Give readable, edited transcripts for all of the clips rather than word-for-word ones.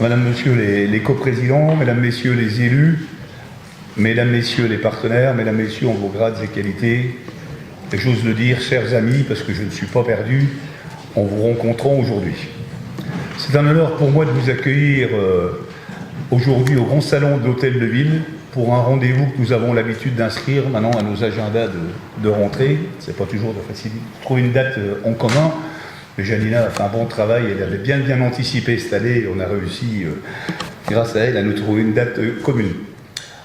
Madame, Monsieur les coprésidents, Mesdames, Messieurs les élus, Mesdames, Messieurs les partenaires, Mesdames, Messieurs en vos grades et qualités, et j'ose le dire, chers amis, parce que je ne suis pas perdu en vous rencontrant aujourd'hui. C'est un honneur pour moi de vous accueillir aujourd'hui au Grand Salon de l'Hôtel de Ville pour un rendez-vous que nous avons l'habitude d'inscrire maintenant à nos agendas de rentrée. C'est pas toujours facile de trouver une date en commun. Mais Janina a fait un bon travail, elle avait bien anticipé cette année, on a réussi, grâce à elle, à nous trouver une date commune.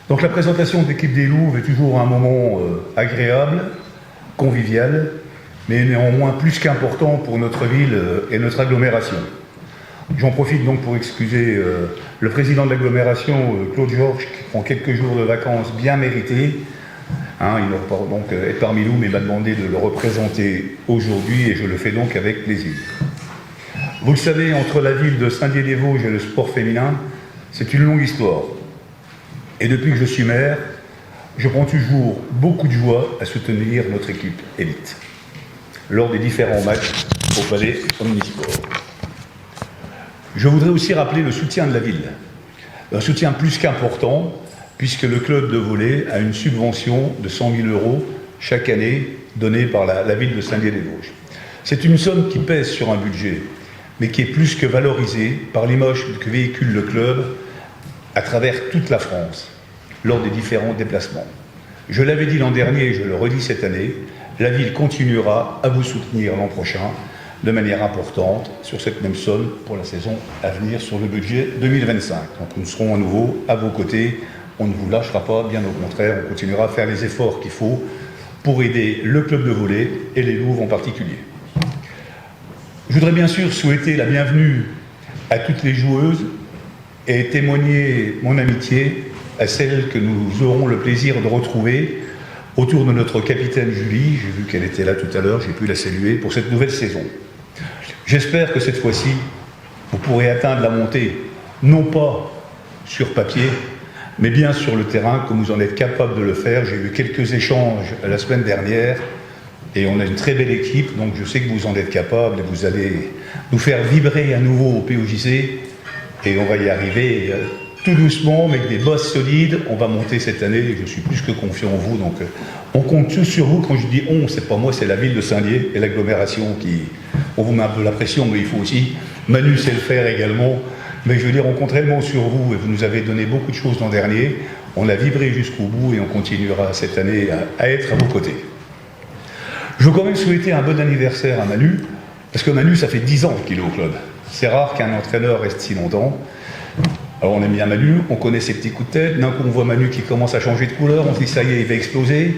Donc la présentation de l'équipe des Louves est toujours un moment agréable, convivial, mais néanmoins plus qu'important pour notre ville et notre agglomération. J'en profite donc pour excuser le président de l'agglomération, Claude Georges, qui prend quelques jours de vacances bien mérités. Il ne peut donc être parmi nous, mais m'a demandé de le représenter aujourd'hui, et je le fais donc avec plaisir. Vous le savez, entre la ville de Saint-Dié-des-Vosges et le sport féminin, c'est une longue histoire. Et depuis que je suis maire, je prends toujours beaucoup de joie à soutenir notre équipe élite, lors des différents matchs au Palais Omnisport. Je voudrais aussi rappeler le soutien de la ville, un soutien plus qu'important, puisque le club de volley a une subvention de 100 000 € chaque année donnée par la ville de Saint-Dié-des-Vosges. C'est une somme qui pèse sur un budget, mais qui est plus que valorisée par l'image que véhicule le club à travers toute la France, lors des différents déplacements. Je l'avais dit l'an dernier et je le redis cette année, la ville continuera à vous soutenir l'an prochain de manière importante sur cette même somme pour la saison à venir sur le budget 2025. Donc nous serons à nouveau à vos côtés. On ne vous lâchera pas, bien au contraire, on continuera à faire les efforts qu'il faut pour aider le club de volley et les Louves en particulier. Je voudrais bien sûr souhaiter la bienvenue à toutes les joueuses et témoigner mon amitié à celles que nous aurons le plaisir de retrouver autour de notre capitaine Julie. J'ai vu qu'elle était là tout à l'heure, j'ai pu la saluer pour cette nouvelle saison. J'espère que cette fois-ci, vous pourrez atteindre la montée, non pas sur papier, mais bien sur le terrain, comme vous en êtes capable de le faire. J'ai eu quelques échanges la semaine dernière, et on a une très belle équipe, donc je sais que vous en êtes capable, et vous allez nous faire vibrer à nouveau au POJC, et on va y arriver tout doucement, mais avec des bases solides. On va monter cette année, et je suis plus que confiant en vous, donc on compte tous sur vous. Quand je dis on, c'est pas moi, c'est la ville de Saint-Dié et l'agglomération qui... On vous met un peu la pression, mais il faut aussi... Manu sait le faire également. Mais je veux dire, on compte réellement sur vous, et vous nous avez donné beaucoup de choses l'an dernier. On a vibré jusqu'au bout, et on continuera cette année à être à vos côtés. Je veux quand même souhaiter un bon anniversaire à Manu, parce que Manu, ça fait 10 ans qu'il est au club. C'est rare qu'un entraîneur reste si longtemps. Alors on aime bien Manu, on connaît ses petits coups de tête. D'un coup, on voit Manu qui commence à changer de couleur, on se dit ça y est, il va exploser.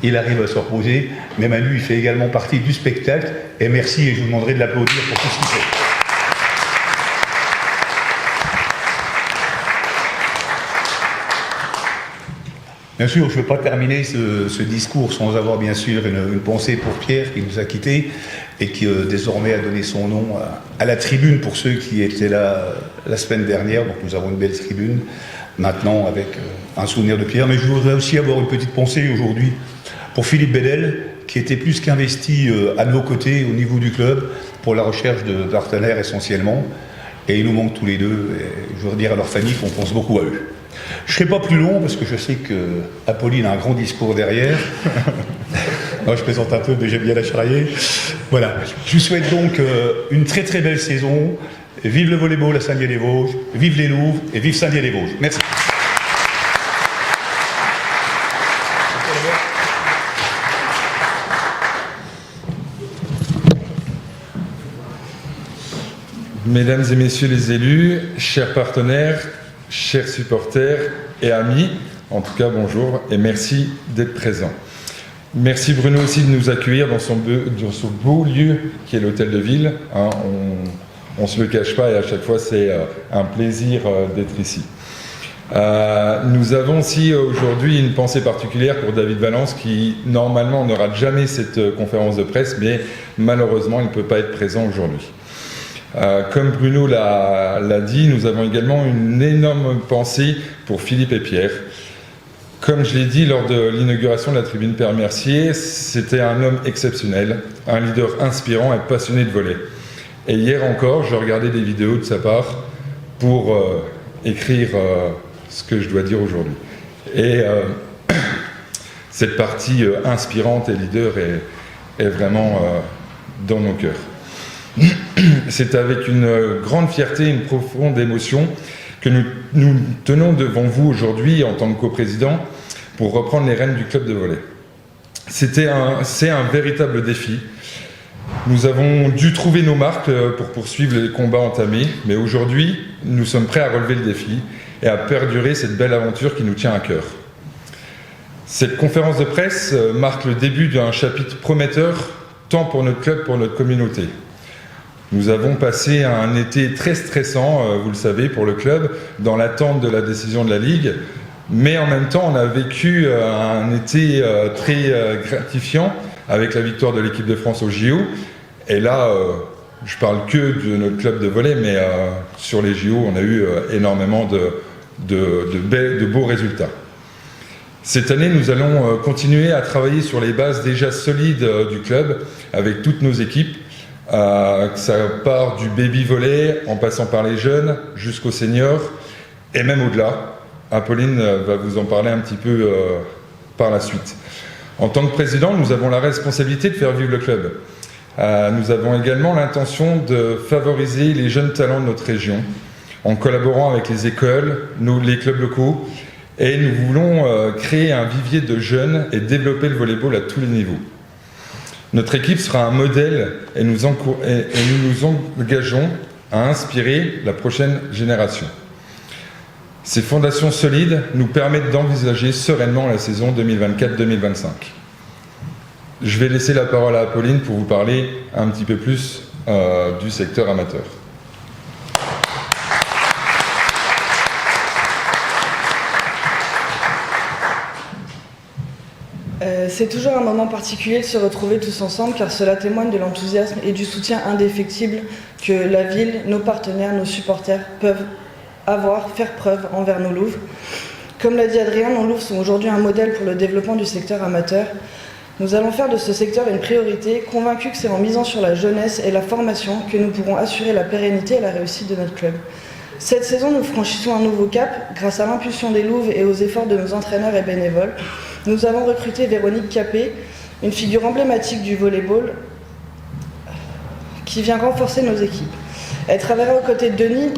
Il arrive à se reposer, mais Manu, il fait également partie du spectacle. Et merci, et je vous demanderai de l'applaudir pour tout ce qu'il fait. Bien sûr, je ne veux pas terminer ce discours sans avoir bien sûr une pensée pour Pierre qui nous a quittés et qui désormais a donné son nom à la tribune pour ceux qui étaient là la semaine dernière. Donc nous avons une belle tribune maintenant avec un souvenir de Pierre. Mais je voudrais aussi avoir une petite pensée aujourd'hui pour Philippe Bédel, qui était plus qu'investi à nos côtés au niveau du club pour la recherche de partenaires essentiellement. Et ils nous manquent tous les deux. Et je voudrais dire à leur famille qu'on pense beaucoup à eux. Je ne serai pas plus long parce que je sais qu'Apolline a un grand discours derrière. Moi, je plaisante un peu, mais j'aime bien la charrier. Voilà. Je vous souhaite donc une très très belle saison. Vive le volleyball à Saint-Dié-des-Vosges, vive les Louves et vive Saint-Dié-des-Vosges. Merci. Mesdames et messieurs les élus, chers partenaires, chers supporters et amis, en tout cas bonjour et merci d'être présents. Merci Bruno aussi de nous accueillir dans ce beau lieu qui est l'hôtel de ville. On ne se le cache pas et à chaque fois c'est un plaisir d'être ici. Nous avons aussi aujourd'hui une pensée particulière pour David Valence qui normalement ne rate jamais cette conférence de presse, mais malheureusement il ne peut pas être présent aujourd'hui. Comme Bruno l'a dit, nous avons également une énorme pensée pour Philippe et Pierre. Comme je l'ai dit lors de l'inauguration de la tribune Père Mercier, c'était un homme exceptionnel, un leader inspirant et passionné de volley. Et hier encore, je regardais des vidéos de sa part pour écrire ce que je dois dire aujourd'hui. Et cette partie inspirante et leader est vraiment dans nos cœurs. C'est avec une grande fierté, une profonde émotion que nous tenons devant vous aujourd'hui en tant que coprésident pour reprendre les rênes du club de volley. C'est un véritable défi. Nous avons dû trouver nos marques pour poursuivre les combats entamés, mais aujourd'hui, nous sommes prêts à relever le défi et à perdurer cette belle aventure qui nous tient à cœur. Cette conférence de presse marque le début d'un chapitre prometteur, tant pour notre club que pour notre communauté. Nous avons passé un été très stressant, vous le savez, pour le club, dans l'attente de la décision de la Ligue, mais en même temps, on a vécu un été très gratifiant avec la victoire de l'équipe de France au JO. Et là, je parle que de notre club de volley, mais sur les JO, on a eu énormément de beaux résultats. Cette année, nous allons continuer à travailler sur les bases déjà solides du club avec toutes nos équipes. Ça part du baby volley en passant par les jeunes jusqu'aux seniors et même au-delà. Apolline va vous en parler un petit peu par la suite. En tant que président, nous avons la responsabilité de faire vivre le club. Nous avons également l'intention de favoriser les jeunes talents de notre région en collaborant avec les écoles, les clubs locaux, et nous voulons créer un vivier de jeunes et développer le volleyball à tous les niveaux. Notre équipe sera un modèle et nous nous engageons à inspirer la prochaine génération. Ces fondations solides nous permettent d'envisager sereinement la saison 2024-2025. Je vais laisser la parole à Apolline pour vous parler un petit peu plus du secteur amateur. C'est toujours un moment particulier de se retrouver tous ensemble car cela témoigne de l'enthousiasme et du soutien indéfectible que la ville, nos partenaires, nos supporters peuvent faire preuve envers nos Louves. Comme l'a dit Adrien, nos Louves sont aujourd'hui un modèle pour le développement du secteur amateur. Nous allons faire de ce secteur une priorité, convaincus que c'est en misant sur la jeunesse et la formation que nous pourrons assurer la pérennité et la réussite de notre club. Cette saison, nous franchissons un nouveau cap grâce à l'impulsion des Louves et aux efforts de nos entraîneurs et bénévoles. Nous avons recruté Véronique Capet, une figure emblématique du volleyball qui vient renforcer nos équipes. Elle travaillera aux côtés de Denis,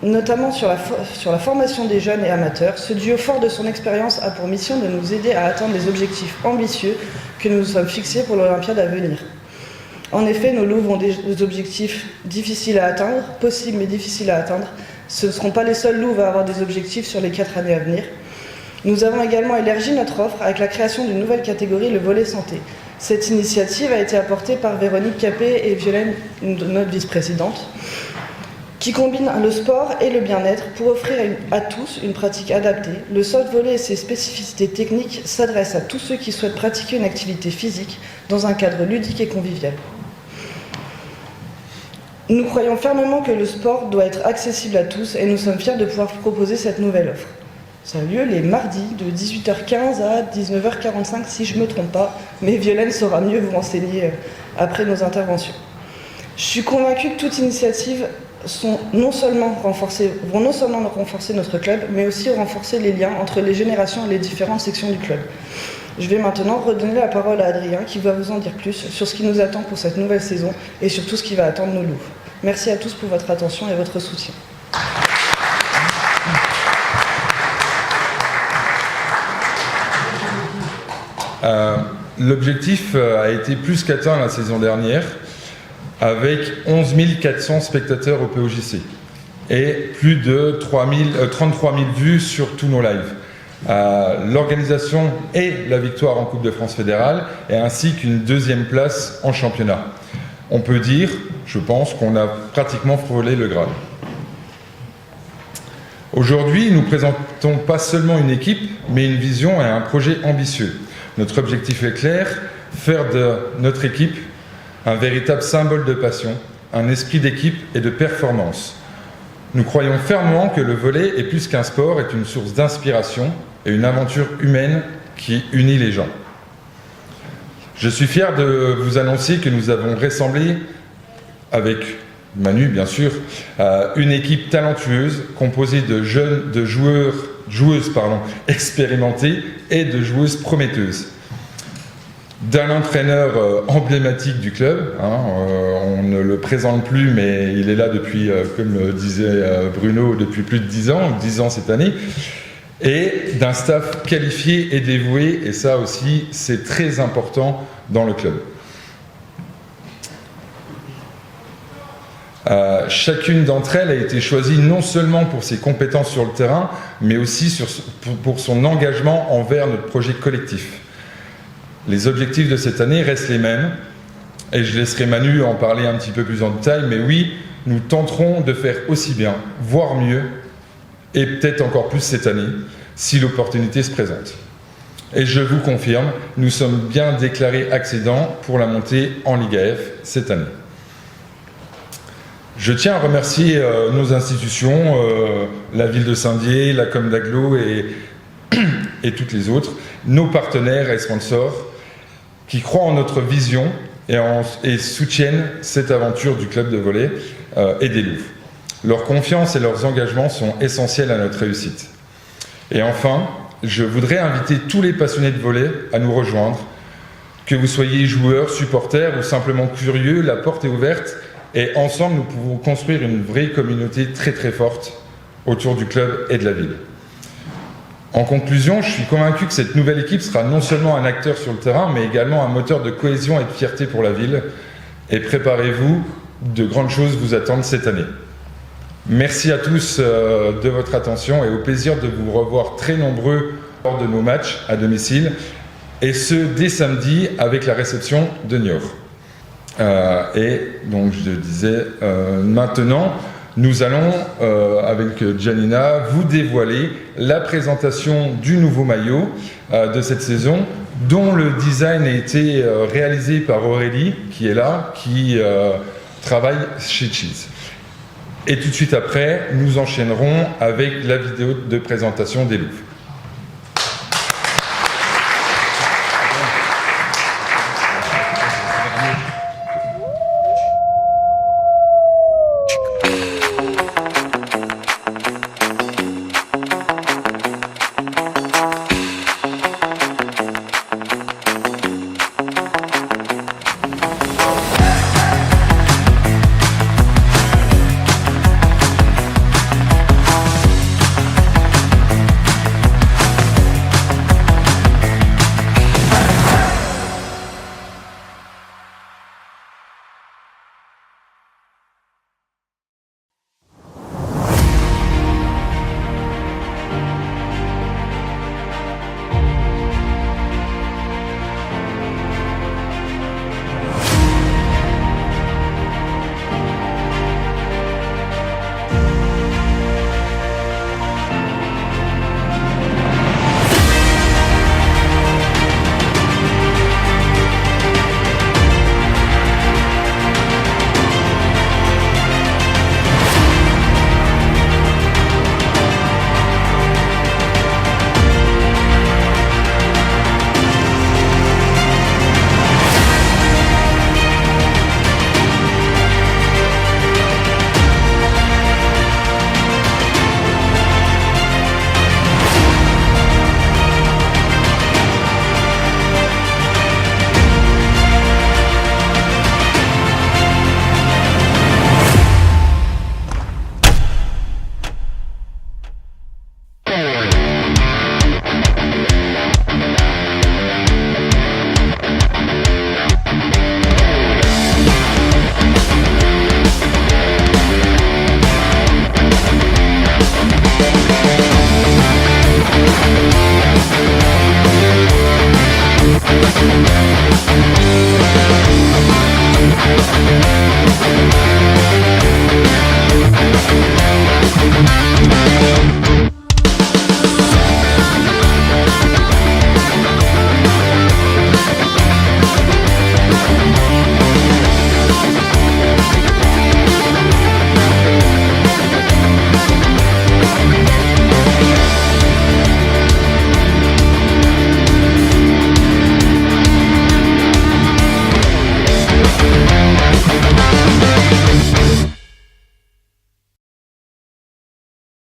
notamment sur la formation des jeunes et amateurs. Ce duo fort de son expérience a pour mission de nous aider à atteindre les objectifs ambitieux que nous nous sommes fixés pour l'Olympiade à venir. En effet, nos Louves ont des objectifs difficiles à atteindre, possibles mais difficiles à atteindre. Ce ne seront pas les seuls Louves à avoir des objectifs sur les 4 années à venir. Nous avons également élargi notre offre avec la création d'une nouvelle catégorie, le volley santé. Cette initiative a été apportée par Véronique Capet et Violaine, notre vice-présidente, qui combine le sport et le bien-être pour offrir à tous une pratique adaptée. Le soft volley et ses spécificités techniques s'adressent à tous ceux qui souhaitent pratiquer une activité physique dans un cadre ludique et convivial. Nous croyons fermement que le sport doit être accessible à tous et nous sommes fiers de pouvoir proposer cette nouvelle offre. Ça a lieu les mardis de 18h15 à 19h45 si je ne me trompe pas, mais Violaine saura mieux vous renseigner après nos interventions. Je suis convaincue que toute initiative vont non seulement renforcer notre club, mais aussi renforcer les liens entre les générations et les différentes sections du club. Je vais maintenant redonner la parole à Adrien qui va vous en dire plus sur ce qui nous attend pour cette nouvelle saison et sur tout ce qui va attendre nos Louves. Merci à tous pour votre attention et votre soutien. L'objectif a été plus qu'atteint la saison dernière avec 11 400 spectateurs au POJC et plus de 33 000 vues sur tous nos lives. L'organisation et la victoire en Coupe de France fédérale et ainsi qu'une 2e place en championnat. On peut dire, je pense, qu'on a pratiquement frôlé le Graal. Aujourd'hui, nous ne présentons pas seulement une équipe, mais une vision et un projet ambitieux. Notre objectif est clair, faire de notre équipe un véritable symbole de passion, un esprit d'équipe et de performance. Nous croyons fermement que le volley est plus qu'un sport, est une source d'inspiration et une aventure humaine qui unit les gens. Je suis fier de vous annoncer que nous avons rassemblé avec Manu bien sûr, une équipe talentueuse composée de joueuses expérimentées et de joueuses prometteuses. D'un entraîneur emblématique du club, on ne le présente plus, mais il est là depuis, comme le disait Bruno, depuis plus de 10 ans cette année, et d'un staff qualifié et dévoué, et ça aussi c'est très important dans le club. Chacune d'entre elles a été choisie non seulement pour ses compétences sur le terrain, mais aussi pour son engagement envers notre projet collectif. Les objectifs de cette année restent les mêmes, et je laisserai Manu en parler un petit peu plus en détail, mais oui, nous tenterons de faire aussi bien, voire mieux, et peut-être encore plus cette année, si l'opportunité se présente. Et je vous confirme, nous sommes bien déclarés accédants pour la montée en Ligue AF cette année. Je tiens à remercier nos institutions, la ville de Saint-Dié, la Com d'Aglo et toutes les autres, nos partenaires et sponsors, qui croient en notre vision et soutiennent cette aventure du club de volley et des Louves. Leur confiance et leurs engagements sont essentiels à notre réussite. Et enfin, je voudrais inviter tous les passionnés de volley à nous rejoindre. Que vous soyez joueurs, supporters ou simplement curieux, la porte est ouverte et ensemble nous pouvons construire une vraie communauté très très forte autour du club et de la ville. En conclusion, je suis convaincu que cette nouvelle équipe sera non seulement un acteur sur le terrain, mais également un moteur de cohésion et de fierté pour la ville. Et préparez-vous, de grandes choses vous attendent cette année. Merci à tous de votre attention et au plaisir de vous revoir très nombreux lors de nos matchs à domicile, et ce dès samedi avec la réception de Niort. Et donc je disais, maintenant, nous allons, avec Janina, vous dévoiler la présentation du nouveau maillot de cette saison, dont le design a été réalisé par Aurélie, qui est là, qui travaille chez Cheese. Et tout de suite après, nous enchaînerons avec la vidéo de présentation des Louves.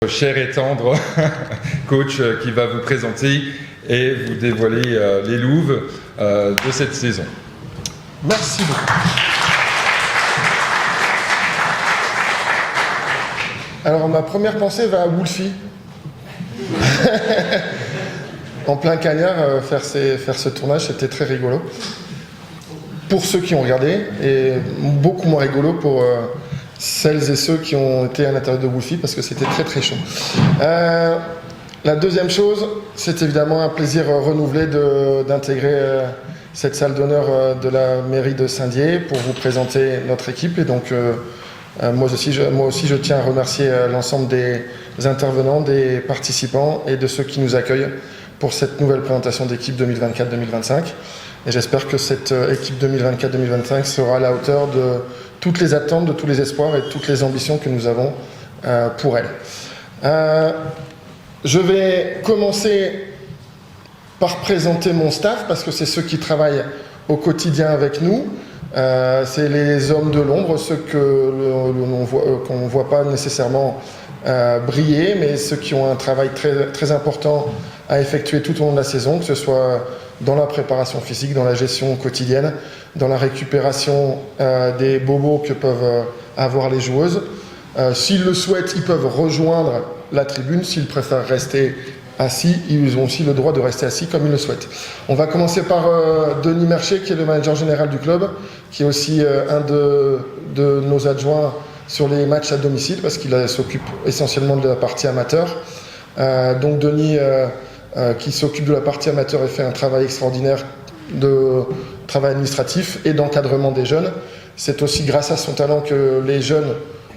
cher et tendre coach qui va vous présenter et vous dévoiler les louves de cette saison. Merci beaucoup. Alors ma première pensée va à Wolfie. En plein cagnard, faire ce tournage, c'était très rigolo. Pour ceux qui ont regardé, et beaucoup moins rigolo pour celles et ceux qui ont été à l'intérieur de Wolfie, parce que c'était très très chaud. La deuxième chose, c'est évidemment un plaisir renouvelé d'intégrer cette salle d'honneur de la mairie de Saint-Dié pour vous présenter notre équipe. Et donc, moi aussi, je tiens à remercier l'ensemble des intervenants, des participants et de ceux qui nous accueillent pour cette nouvelle présentation d'équipe 2024-2025. Et j'espère que cette équipe 2024-2025 sera à la hauteur de toutes les attentes, de tous les espoirs et de toutes les ambitions que nous avons pour elle. Je vais commencer par présenter mon staff, parce que c'est ceux qui travaillent au quotidien avec nous. C'est les hommes de l'ombre, ceux qu'on ne voit pas nécessairement briller, mais ceux qui ont un travail très, très important à effectuer tout au long de la saison, que ce soit dans la préparation physique, dans la gestion quotidienne, dans la récupération des bobos que peuvent avoir les joueuses. S'ils le souhaitent, ils peuvent rejoindre la tribune. S'ils préfèrent rester assis, ils ont aussi le droit de rester assis comme ils le souhaitent. On va commencer par Denis Mercher, qui est le manager général du club, qui est aussi un de nos adjoints sur les matchs à domicile, parce qu'il s'occupe essentiellement de la partie amateur. Donc Denis, qui s'occupe de la partie amateur, et fait un travail extraordinaire de travail administratif et d'encadrement des jeunes. C'est aussi grâce à son talent que les jeunes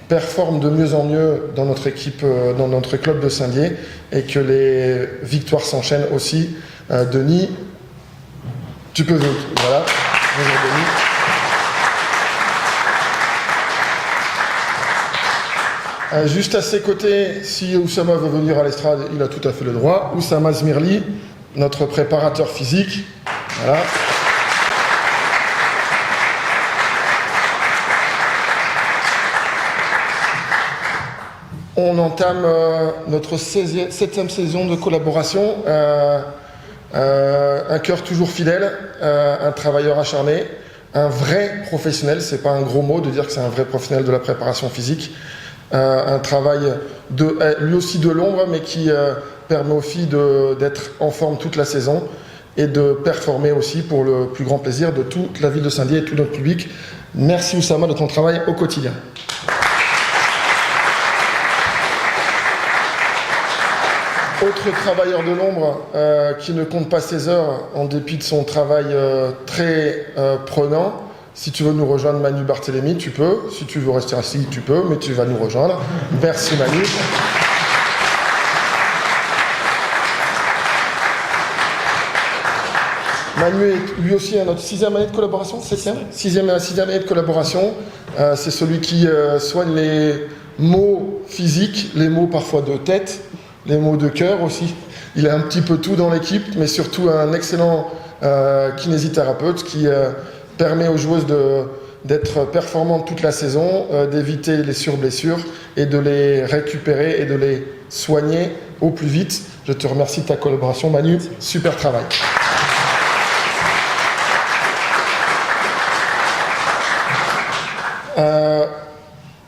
performent de mieux en mieux dans notre équipe, dans notre club de Saint-Dié, et que les victoires s'enchaînent aussi. Denis, tu peux venir. Voilà. Bonjour Denis. Juste à ses côtés, si Oussama veut venir à l'estrade, il a tout à fait le droit. Oussama Zmirli, notre préparateur physique. Voilà. On entame notre 7e saison de collaboration. Un cœur toujours fidèle, un travailleur acharné, un vrai professionnel. C'est pas un gros mot de dire que c'est un vrai professionnel de la préparation physique. Un travail lui aussi de l'ombre, mais qui permet aux filles d'être en forme toute la saison et de performer aussi pour le plus grand plaisir de toute la ville de Saint-Dié et tout notre public. Merci Oussama de ton travail au quotidien. Autre travailleur de l'ombre qui ne compte pas ses heures en dépit de son travail très prenant. Si tu veux nous rejoindre, Manu Barthélémy, tu peux. Si tu veux rester assis, tu peux, mais tu vas nous rejoindre. Merci Manu. Manu est lui aussi à notre 6e année de collaboration, 7e 6e année de collaboration. C'est celui qui soigne les maux physiques, les maux parfois de tête, les maux de cœur aussi. Il a un petit peu tout dans l'équipe, mais surtout un excellent kinésithérapeute qui permet aux joueuses d'être performantes toute la saison, d'éviter les surblessures et de les récupérer et de les soigner au plus vite. Je te remercie de ta collaboration, Manu. Super travail.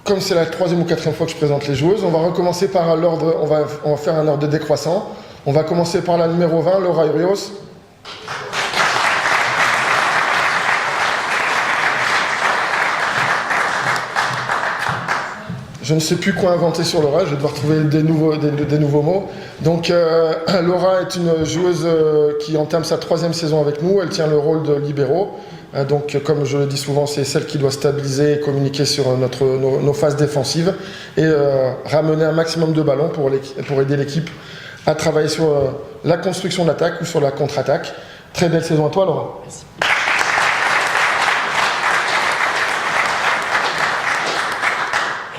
Comme c'est la 3e ou 4e fois que je présente les joueuses, on va recommencer par l'ordre, on va faire un ordre décroissant. On va commencer par la numéro 20, Laura Urios. Je ne sais plus quoi inventer sur Laura, je vais devoir trouver des nouveaux mots. Donc Laura est une joueuse qui entame sa 3e saison avec nous, elle tient le rôle de libéro. Donc comme je le dis souvent, c'est celle qui doit stabiliser et communiquer sur nos phases défensives et ramener un maximum de ballons pour aider l'équipe à travailler sur la construction de l'attaque ou sur la contre-attaque. Très belle saison à toi Laura. Merci.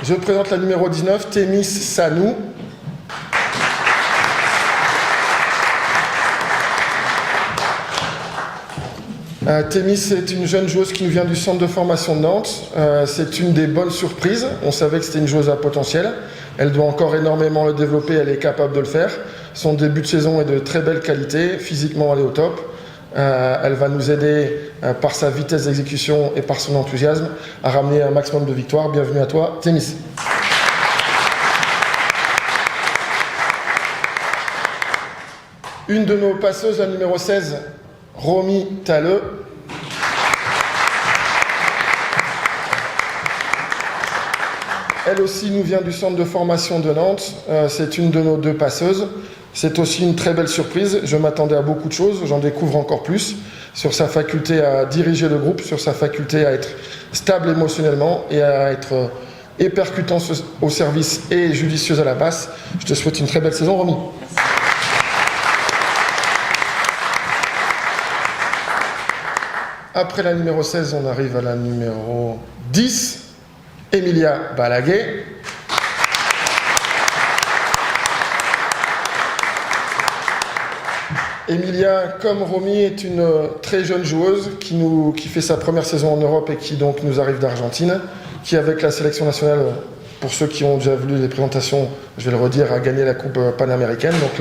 Je présente la numéro 19, Thémis Sanou. Thémis est une jeune joueuse qui nous vient du centre de formation de Nantes. C'est une des bonnes surprises. On savait que c'était une joueuse à potentiel. Elle doit encore énormément le développer, elle est capable de le faire. Son début de saison est de très belle qualité, physiquement elle est au top. Elle va nous aider par sa vitesse d'exécution et par son enthousiasme à ramener un maximum de victoires. Bienvenue à toi, Thémis. Une de nos passeuses, la numéro 16, Romy Talleux. Elle aussi nous vient du centre de formation de Nantes. C'est une de nos 2 passeuses. C'est aussi une très belle surprise. Je m'attendais à beaucoup de choses. J'en découvre encore plus sur sa faculté à diriger le groupe, sur sa faculté à être stable émotionnellement et à être percutant au service et judicieuse à la passe. Je te souhaite une très belle saison, Romy. Après la numéro 16, on arrive à la numéro 10, Emilia Balaguer. Emilia, comme Romy, est une très jeune joueuse qui fait sa première saison en Europe et qui donc nous arrive d'Argentine, qui avec la sélection nationale, pour ceux qui ont déjà vu les présentations, je vais le redire, a gagné la coupe panaméricaine, donc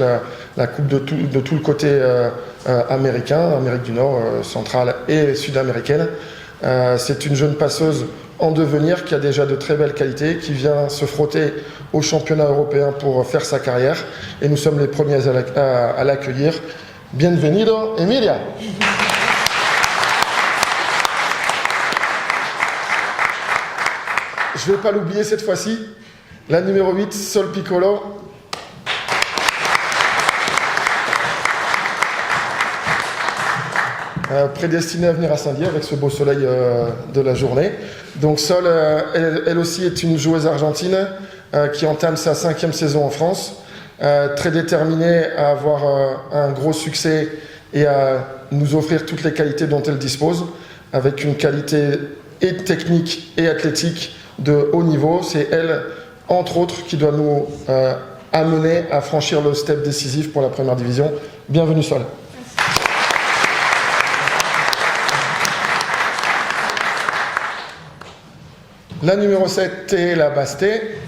la coupe de tout le côté américain, Amérique du Nord, centrale et sud-américaine. C'est une jeune passeuse en devenir qui a déjà de très belles qualités, qui vient se frotter au championnat européen pour faire sa carrière. Et nous sommes les premiers à l'accueillir. Bienvenido, Emilia. Je ne vais pas l'oublier cette fois-ci. La numéro 8, Sol Piccolo. Prédestinée à venir à Saint-Dié avec ce beau soleil de la journée. Donc Sol, elle aussi est une joueuse argentine qui entame sa 5e saison en France, très déterminée à avoir un gros succès et à nous offrir toutes les qualités dont elle dispose, avec une qualité et technique et athlétique de haut niveau. C'est elle, entre autres, qui doit nous amener à franchir le step décisif pour la première division. Bienvenue Sol. La numéro 7, Théa Basté.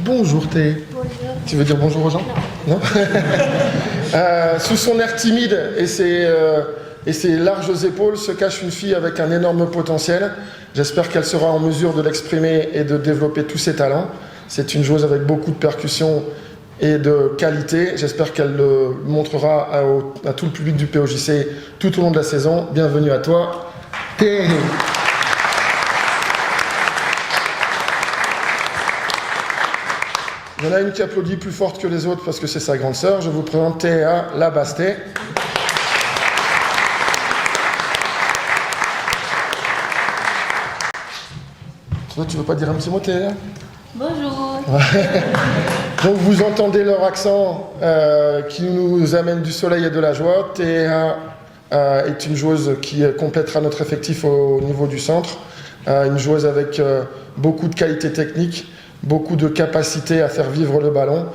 Bonjour Thé. Bonjour. Tu veux dire bonjour aux gens? Non. Sous son air timide et ses larges épaules se cache une fille avec un énorme potentiel. J'espère qu'elle sera en mesure de l'exprimer et de développer tous ses talents. C'est une joueuse avec beaucoup de percussion et de qualité. J'espère qu'elle le montrera à tout le public du POJC tout au long de la saison. Bienvenue à toi, Thé. Il y en a une qui applaudit plus forte que les autres parce que c'est sa grande sœur. Je vous présente Théa Labasté. Toi, tu veux pas dire un petit mot, Théa? Bonjour. Donc vous entendez leur accent qui nous amène du soleil et de la joie. Théa est une joueuse qui complétera notre effectif au niveau du centre. Une joueuse avec beaucoup de qualités techniques, beaucoup de capacité à faire vivre le ballon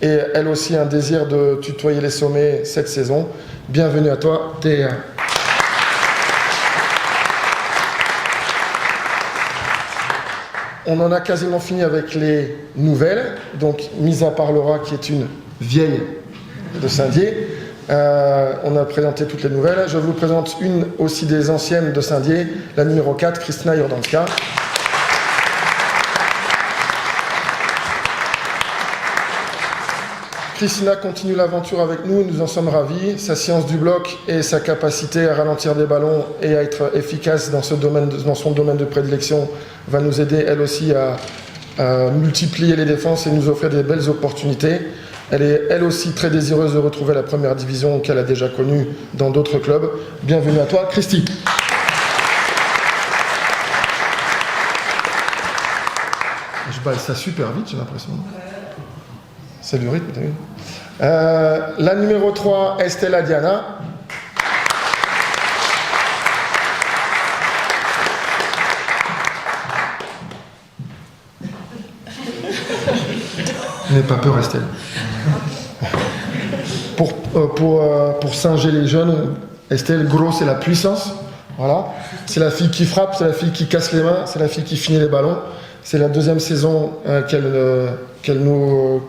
et elle aussi un désir de tutoyer les sommets cette saison. Bienvenue à toi, Théa. On en a quasiment fini avec les nouvelles, donc mis à part Laura qui est une vieille de Saint-Dié. On a présenté toutes les nouvelles. Je vous présente une aussi des anciennes de Saint-Dié, la numéro 4, Kristina Jordanska. Kristina continue l'aventure avec nous, nous en sommes ravis. Sa science du bloc et sa capacité à ralentir des ballons et à être efficace dans son domaine de prédilection va nous aider elle aussi à multiplier les défenses et nous offrir des belles opportunités. Elle est elle aussi très désireuse de retrouver la première division qu'elle a déjà connue dans d'autres clubs. Bienvenue à toi, Christy. Je balle ça super vite, j'ai l'impression. C'est du rythme, t'as vu. La numéro 3, Estella Diana. N'aie pas peur, Estelle. Pour singer les jeunes, Estelle, gros, c'est la puissance. Voilà. C'est la fille qui frappe, c'est la fille qui casse les mains, c'est la fille qui finit les ballons. C'est la deuxième saison qu'elle nous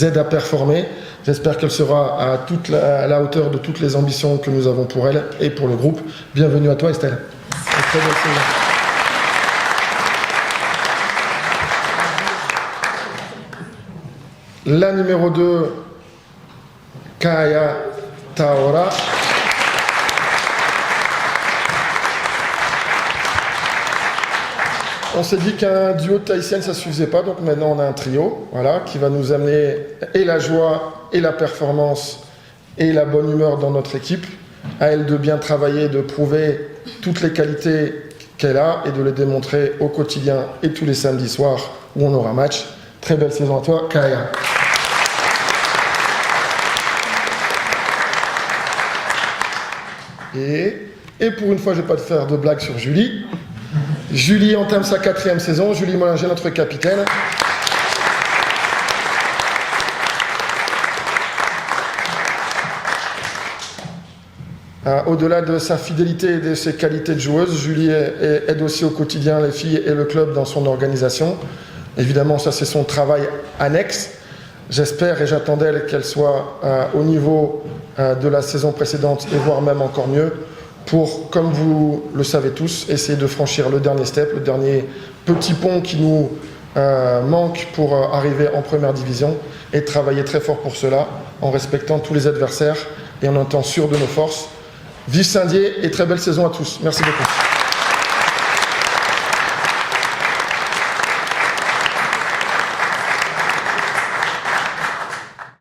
aide à performer. J'espère qu'elle sera à la hauteur de toutes les ambitions que nous avons pour elle et pour le groupe. Bienvenue à toi, Estelle. Très belle saison. La numéro 2, Kaya Taora. On s'est dit qu'un duo de tahitiennes, ça ne suffisait pas, donc maintenant on a un trio, voilà, qui va nous amener et la joie, et la performance, et la bonne humeur dans notre équipe. À elle de bien travailler, de prouver toutes les qualités qu'elle a, et de les démontrer au quotidien et tous les samedis soirs où on aura match. Très belle saison à toi, Kaya. Et pour une fois, je ne vais pas te faire de blague sur Julie. Julie entame sa 4e saison. Julie Mollinger, notre capitaine. Au-delà de sa fidélité et de ses qualités de joueuse, Julie aide aussi au quotidien les filles et le club dans son organisation. Évidemment, ça c'est son travail annexe. J'espère et j'attends d'elle qu'elle soit au niveau de la saison précédente et voire même encore mieux pour, comme vous le savez tous, essayer de franchir le dernier step, le dernier petit pont qui nous manque pour arriver en première division et travailler très fort pour cela en respectant tous les adversaires et en étant sûr de nos forces. Vive Saint-Dié et très belle saison à tous. Merci beaucoup.